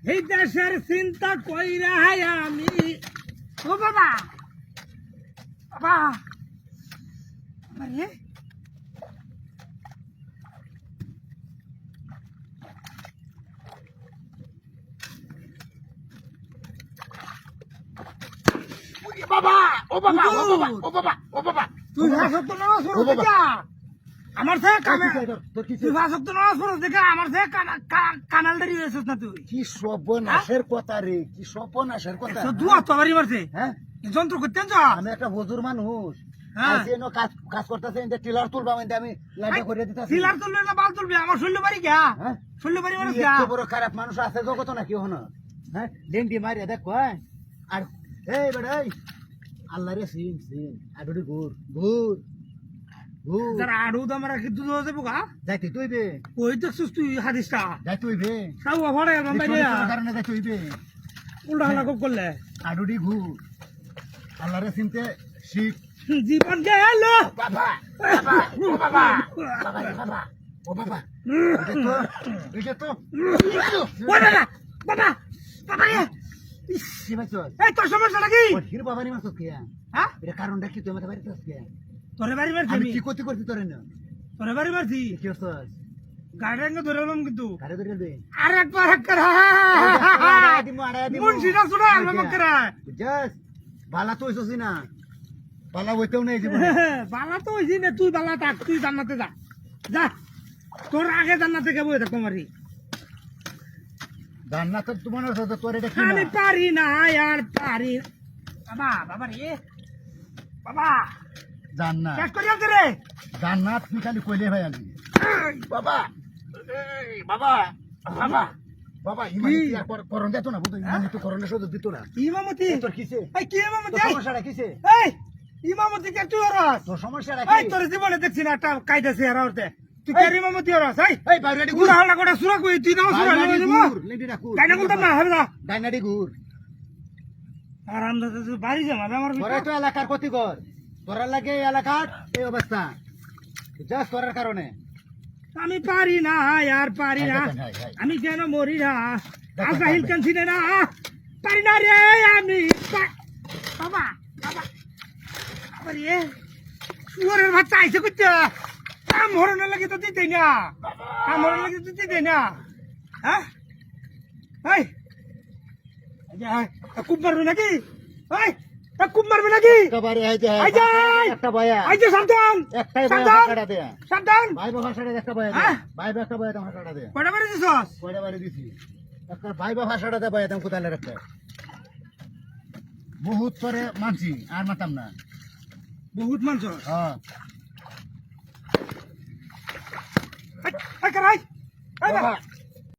এই দেশের চিন্তা কইরা আমি ও বাবা বাবা আরে বাবা ও বাবা ও বাবা ও বাবা ও বাবা তুই ভাষক তো নামাজ পড়ো দেখা আমার থেকে তুই ভাষক তো নামাজ পড়ো দেখা আমার থেকে কানাল দাঁড়িয়ে রয়েছিস না তুই কি সর্বনাশের কথা রে কি সর্বনাশের কথা দুয়া তো বাড়ি মারছে হ্যাঁ যন্ত্র করতেন যা আমি একটা হুজুর মানুষ হ্যাঁ। কাজ করতেছে টিলার তুলবা মানে আমি লাইটা করে দিতেছি সিলার তুলবে না বাল তুলবে আমার শৈল্য বাড়ি গা হ্যাঁ শৈল্য বাড়ি মারছে এত বড় খারাপ মানুষ আছে জগত নাকি হন হ্যাঁ ডেন্ডি মারিয়া দেখ আর এই বেড়াই আল্লাহ রে সিন সিন আডুডি ঘুর ঘুর ঘুর যারা আড়ু দামারা কি দুধ হয়ে যাবো গা যাইতে তুইবে ওই দেখছিস তুই হাদিসটা যাই তুইবে সাউ ভাড়া এলাম বাইরে কারণে যাই তুইবে উল্টা হালা খুব করলে আডুডি ঘুর আল্লাহ রে চিনতে শিখ জীবন গেল বাবা বাবা ও বাবা বাবা রে বাবা ও বাবা এটা তো ও বাবা বাবা বাবা রে কি মাছ এই তোর সমস্যা নাকি ও হির বাবা নি মাছ কে হ্যাঁ এটা কারণটা কি তুই আমাদের বাড়িতে আসকে তোরে বাড়ি মারছি আমি আমি কি করতে করতে তোরে না তোরে বাড়ি মারছি কি হচ্ছে গাড়ি ধরে এলাম কিন্তু কারে ধরে দে আর একবার এক করে মুন্সিটা শুনে আলবাম করে জাস বালা তো হইছস না বালা হইতেও নাই জীবনে বালা তো হইছি না তুই বালা থাক তুই জান্নাতে যা যা তোর আগে জান্নাতে কে বই থাকো মারি জান্নাত তোমার সাথে তোর এটা কি আমি পারি না আর পারি বাবা বাবা রে বাবা জান্নাত শেষ করি আনতে রে জান্নাত তুই খালি কইলে ভাই আলি বাবা এই বাবা বাবা বাবা ইমানি কি আর করন দিত না বুঝো ইমানি তো করলে শুধু দিত না ইমামতি তোর কিসে এই কি ইমামতি তোর সমস্যাটা কিসে এই ইমামতি কে তুই ওরস তোর সমস্যাটা এই কি তোর জীবনে দেখছি না একটা কায়দা চেহারা ওরতে তুই কে ইমামতি ওরস এই এই বাইরে ঘুর গুড়া হাল্লা করে সুরা কই তুই নাও সুরা লই যাবো লেডিটা ঘুর কাইনা বলতাম না হবে না ডাইনাডি ঘুর আর আমরা তো বাড়ি যাবো আমার তোরা তো এলাকার ক্ষতি কর তোরা লাগে এই এলাকার এই অবস্থা জাস্ট করার কারণে আমি পারি না আর পারি না আমি কেন মরি না আজরাইল কেন চিনে না পারি না রে আমি বাবা বাবা আবার এ শুয়োরের বাচ্চা আইসে করতে কাম হরণের লাগে তো দিতেই না কাম হরণের লাগে তো দিতেই না হ্যাঁ এই খুব মারবে নাকি এই খুব মারবে নাকি একেবারে আইতে আই যাই একটা বায়া আই যে সাবধান একটাই বায়া সাবধান কাটা দে সাবধান ভাই বাবা সাড়ে একটা বায়া দে হ্যাঁ? ভাই বাবা একটা বায়া দাও কাটা দে কয়টা করে দিছস কয়টা বাড়ি দিছি একটা ভাই বাবা সাড়ে দে বায়া দাও কোথায় রাখতে বহুত করে মানছি আর মাতাম না বহুত মানছ হ্যাঁ এই কারাই এই বাবা